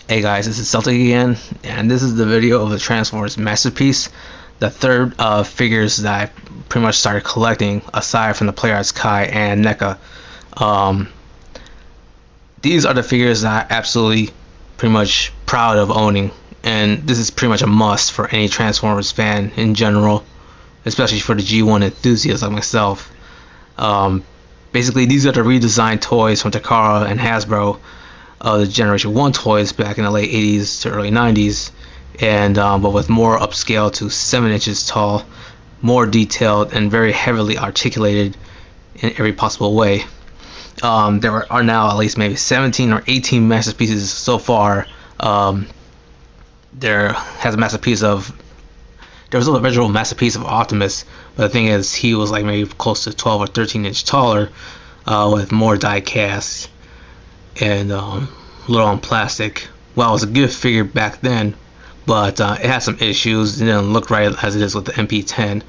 Hey guys, this is Celtic again, and this is the video of the Transformers Masterpiece, the third figures that I pretty much started collecting aside from the Play Arts Kai and NECA. These are the figures that I'm absolutely pretty much proud of owning, and this is pretty much a must for any Transformers fan in general, especially for the G1 enthusiasts like myself. Basically, these are the redesigned toys from Takara and Hasbro. The Generation 1 toys back in the late 80s to early 90s, and but with more upscale to 7 inches tall, more detailed, and very heavily articulated in every possible way. There are now at least maybe 17 or 18 masterpieces so far. There has a masterpiece of there was an original masterpiece of Optimus, but the thing is, he was like maybe close to 12 or 13 inches taller, with more die cast and little on plastic. Well, it was a good figure back then, but it had some issues. It didn't look right as it is with the MP10.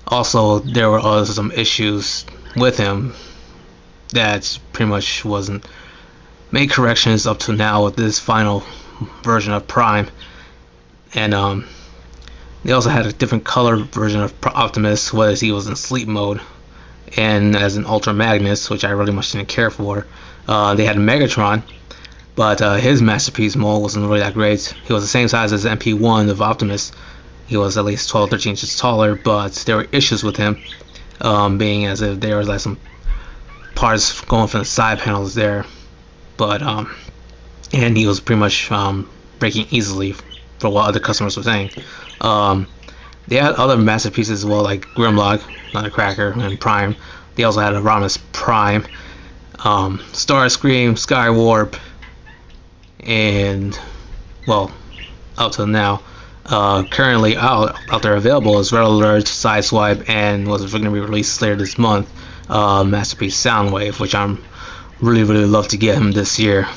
Also, there were some issues with him that pretty much wasn't made corrections up to now with this final version of Prime. And they also had a different color version of Optimus, whereas he was in sleep mode and as an Ultra Magnus, which I really much didn't care for. They had Megatron, but his masterpiece mold wasn't really that great. He was the same size as the MP1 of Optimus. He was at least 12, 13 inches taller, but there were issues with him, being as if there was like some parts going from the side panels there. But and he was pretty much breaking easily, for what other customers were saying. They had other masterpieces as well, like Grimlock, Nutcracker, and Prime. They also had a Rodimus Prime, Starscream, Skywarp, and, well, up till now, currently out there available is Red Alert, Sideswipe, and was going to be released later this month, Masterpiece Soundwave, which I'm really love to get him this year.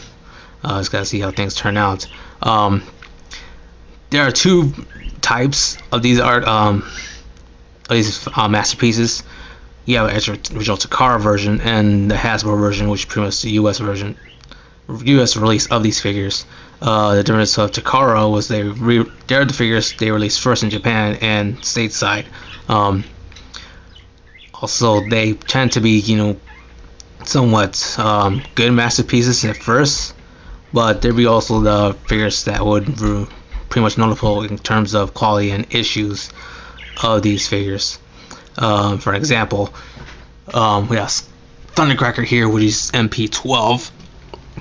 Just gotta see how things turn out. There are two types of these masterpieces. You have the original Takara version and the Hasbro version, which is pretty much the US release of these figures. The difference of Takara was they're the figures they released first in Japan and stateside. Also, they tend to be, somewhat good masterpieces at first, but there'd be also the figures that would pretty much notable in terms of quality and issues of these figures. For example, we have Thundercracker here, which is MP12.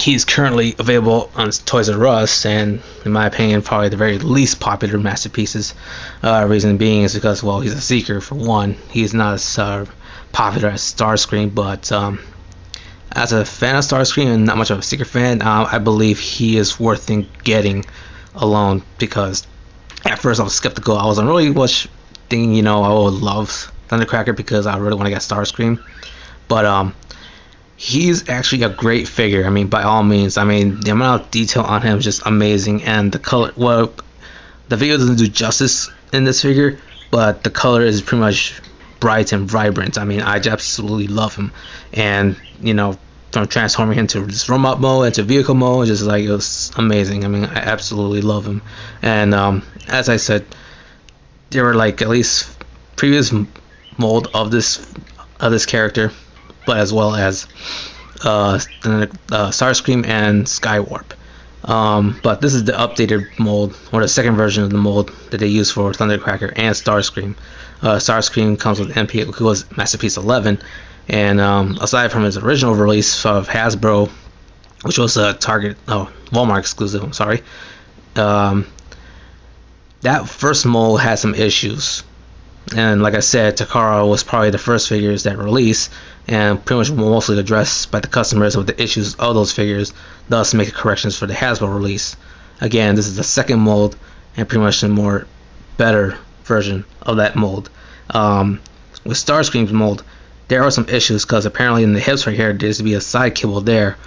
He's currently available on Toys R Us, and in my opinion, probably the very least popular masterpieces. Reason being is because, well, he's a seeker for one. He's not as popular as Starscream, but as a fan of Starscream and not much of a seeker fan, I believe he is worth getting alone, because at first I was skeptical. I wasn't really much thinking, I would love Thundercracker because I really want to get Starscream, but he's actually a great figure. I mean, by all means. I mean, the amount of detail on him is just amazing, and the color, well, the video doesn't do justice in this figure, but the color is pretty much bright and vibrant. I mean, I absolutely love him, and from transforming into just robot mode into vehicle mode, just like, it was amazing. I mean, I absolutely love him. And as I said, there were like at least previous mold of this character, but as well as Starscream and Skywarp. But this is the updated mold, or the second version of the mold that they use for Thundercracker and Starscream. Starscream comes with MP, who was Masterpiece 11, and aside from his original release of Hasbro, which was a Walmart exclusive, I'm sorry, that first mold had some issues. And like I said, Takara was probably the first figures that released, and pretty much mostly addressed by the customers with the issues of those figures, thus making corrections for the Hasbro release. Again, this is the second mold, and pretty much a more better version of that mold. With Starscream's mold, there are some issues, because apparently in the hips right here, there used to be a side cable there,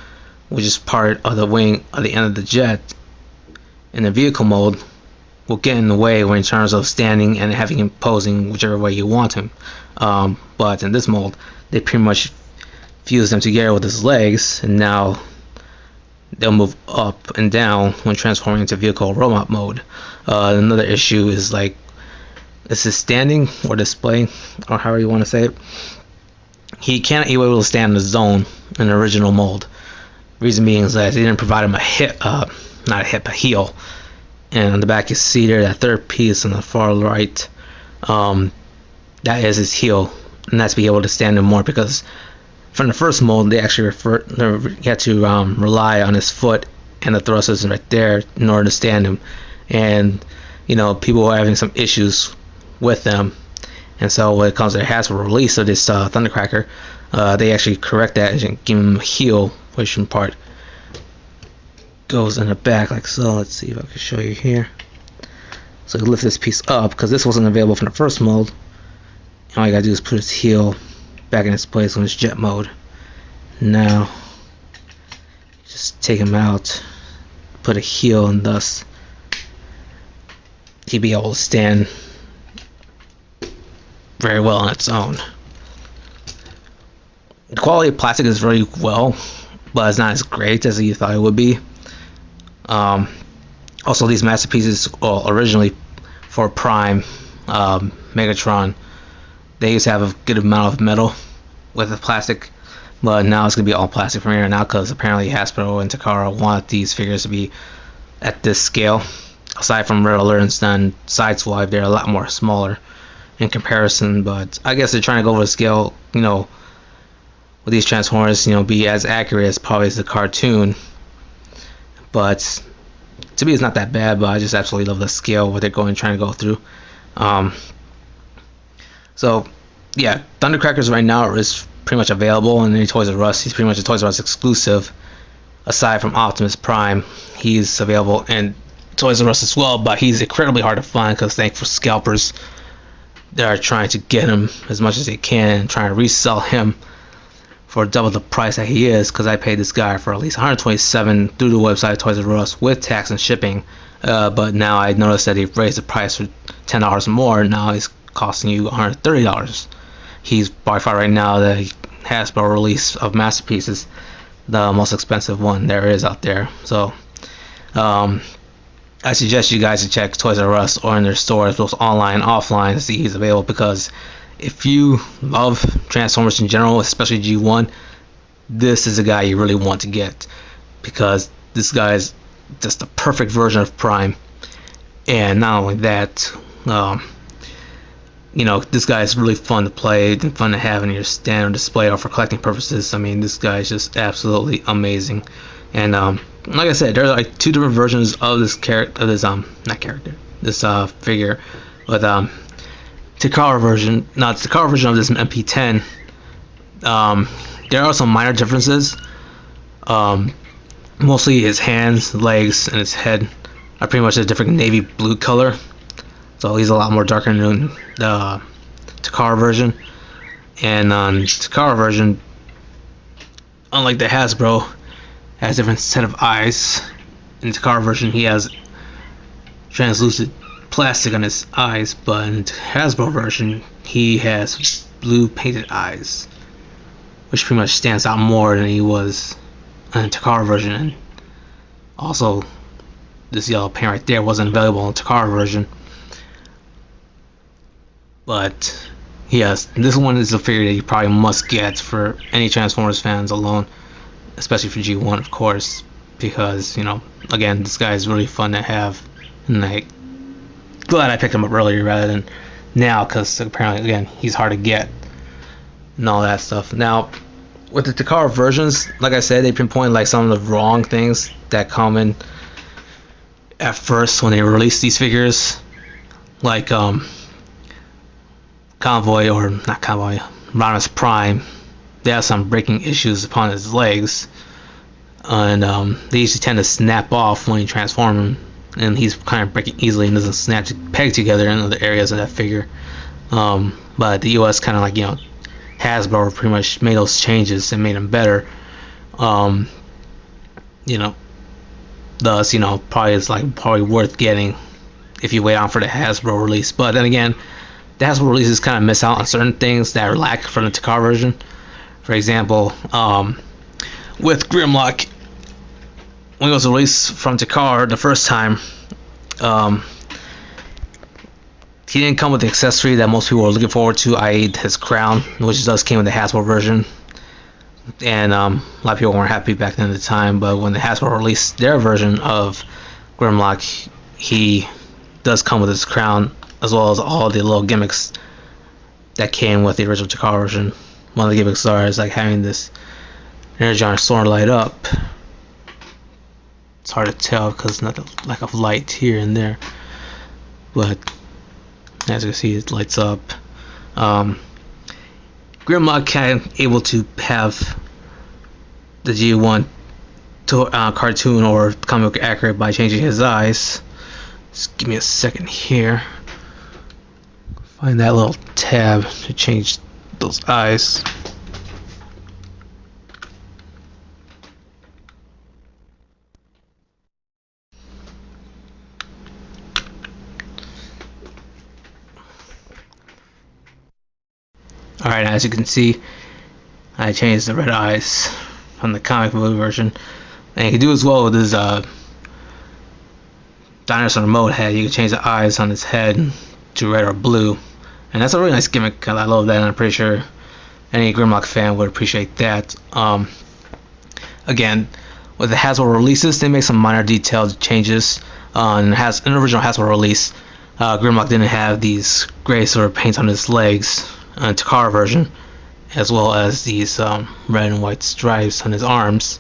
which is part of the wing at the end of the jet. In the vehicle mode, will get in the way when in terms of standing and having him posing whichever way you want him. But in this mold, they pretty much fused them together with his legs, and now they'll move up and down when transforming into vehicle or robot mode. Another issue is like, this is standing or display, or however you want to say it. He can't be able to stand in the zone in the original mold. Reason being is that they didn't provide him a hip, not a hip, a heel. And on the back you see there, that third piece on the far right, that is his heel, and that's to be able to stand him more, because from the first mold they actually had to rely on his foot and the thrusters right there in order to stand him. And people were having some issues with them, and so when it comes to the Hasbro release of this Thundercracker, they actually correct that and give him a heel, which in part goes in the back like so. Let's see if I can show you here. So you lift this piece up, because this wasn't available from the first mold. All you gotta do is put his heel back in its place when it's jet mode. Now just take him out, put a heel, and thus he'd be able to stand very well on its own. The quality of plastic is very well, but it's not as great as you thought it would be. Also, these masterpieces, originally for Prime, Megatron, they used to have a good amount of metal with the plastic, but now it's going to be all plastic from here on out, because apparently Hasbro and Takara want these figures to be at this scale. Aside from Red Alert and Sideswipe, they're a lot more smaller in comparison, but I guess they're trying to go over the scale, with these Transformers, be as accurate as probably as the cartoon. But to me it's not that bad, but I just absolutely love the scale, what they're trying to go through. So yeah, Thundercrackers right now is pretty much available in any Toys R Us. He's pretty much a Toys R Us exclusive. Aside from Optimus Prime, he's available in Toys R Us as well, but he's incredibly hard to find, because thankful scalpers, they are trying to get him as much as they can and trying to resell him for double the price that he is, because I paid this guy for at least $127 through the website of Toys R Us with tax and shipping, but now I noticed that he raised the price for $10 more. Now he's costing you $130. He's by far right now the Hasbro release of masterpieces, the most expensive one there is out there. So I suggest you guys to check Toys R Us or in their stores, both online and offline, to see he's available, because if you love Transformers in general, especially G1, this is a guy you really want to get, because this guy is just the perfect version of Prime. And not only that, this guy is really fun to play and fun to have in your stand or display or for collecting purposes. I mean, this guy is just absolutely amazing. And like I said, there are like two different versions of this character, this figure, with Takara version. Now, the Takara version of this MP10, there are some minor differences. Mostly his hands, legs, and his head are pretty much a different navy blue color. So he's a lot more darker than the Takara version. And on Takara version, unlike the Hasbro, has a different set of eyes. In the Takara version, he has translucent plastic on his eyes, but in the Hasbro version, he has blue painted eyes, which pretty much stands out more than he was in the Takara version. And also, this yellow paint right there wasn't available in the Takara version. But yes, this one is a figure that you probably must get for any Transformers fans alone, especially for G1, of course, because again, this guy is really fun to have, and glad I picked him up earlier rather than now, because apparently again he's hard to get and all that stuff. Now with the Takara versions, like I said, they pinpoint like some of the wrong things that come in at first when they release these figures, like Convoy, or not Convoy, Rodimus Prime. They have some breaking issues upon his legs, and they usually tend to snap off when you transform him, and he's kind of breaking easily and doesn't snap to peg together in other areas of that figure. But the US kind of Hasbro pretty much made those changes and made them better. Thus probably it's probably worth getting if you wait on for the Hasbro release. But then again, the Hasbro releases kind of miss out on certain things that are lack from the Takara version. For example, with Grimlock, when it was released from Takara the first time, um, he didn't come with the accessory that most people were looking forward to, i.e. his crown, which does came with the Hasbro version. And a lot of people weren't happy back then at the time, but when the Hasbro released their version of Grimlock, he does come with his crown, as well as all the little gimmicks that came with the original Takara version. One of the gimmicks is like having this Energon sword light up. It's hard to tell because not the lack of light here and there, but as you can see, it lights up. Grimlock can able to have the G1 cartoon or comic book accurate by changing his eyes. Just give me a second here. Find that little tab to change those eyes. Alright, as you can see, I changed the red eyes from the comic book version. And you can do as well with his dinosaur remote head. You can change the eyes on his head to red or blue. And that's a really nice gimmick. I love that, and I'm pretty sure any Grimlock fan would appreciate that. Again, with the Hasbro releases, they make some minor detailed changes. In an original Hasbro release, Grimlock didn't have these gray sort of paints on his legs. Takara version, as well as these red and white stripes on his arms,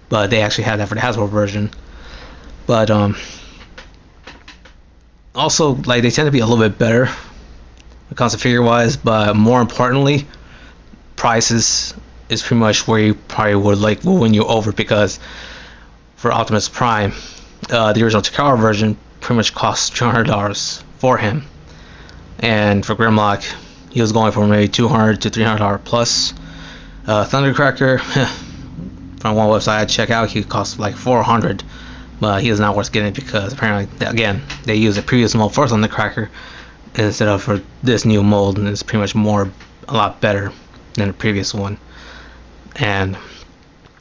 but they actually had that for the Hasbro version. But also, like, they tend to be a little bit better when it comes to figure wise, but more importantly, prices is pretty much where you probably would like will win you over, because for Optimus Prime, the original Takara version pretty much costs $200 for him, and for Grimlock he was going for maybe $200 to $300 plus. Thundercracker, from one website I check out, he costs like $400, but he is not worth getting because apparently, again, they used a previous mold for Thundercracker instead of for this new mold, and it's pretty much a lot better than the previous one. And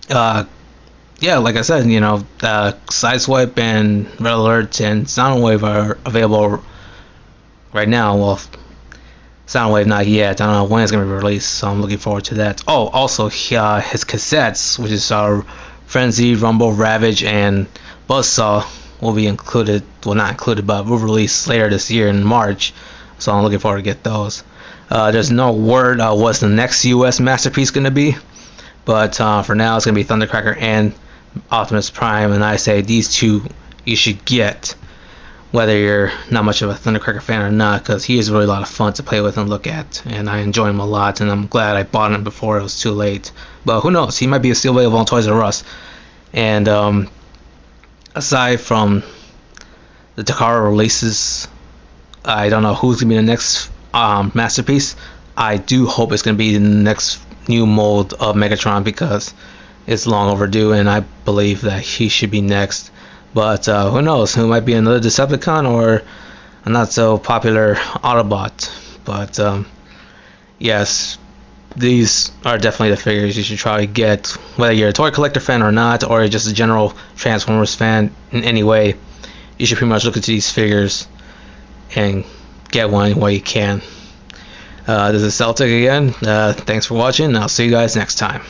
yeah, like I said, Sideswipe and Red Alert and Soundwave are available right now. Well, Soundwave not yet. I don't know when it's going to be released, so I'm looking forward to that. Oh, also his cassettes, which is Frenzy, Rumble, Ravage, and Buzzsaw, will be included. Well, not included, but will release later this year in March. So I'm looking forward to get those. There's no word what's the next US masterpiece going to be, but for now it's going to be Thundercracker and Optimus Prime, and I say these two you should get, whether you're not much of a Thundercracker fan or not, because he is really a lot of fun to play with and look at, and I enjoy him a lot, and I'm glad I bought him before it was too late. But who knows, he might be still available on Toys R Us. And aside from the Takara releases, I don't know who's going to be the next masterpiece. I do hope it's going to be the next new mold of Megatron, because it's long overdue, and I believe that he should be next. But who knows? Who might be another Decepticon or a not so popular Autobot. But yes, these are definitely the figures you should try to get, whether you're a toy collector fan or not, or just a general Transformers fan in any way. You should pretty much look into these figures and get one while you can. This is Celtic again. Thanks for watching. I'll see you guys next time.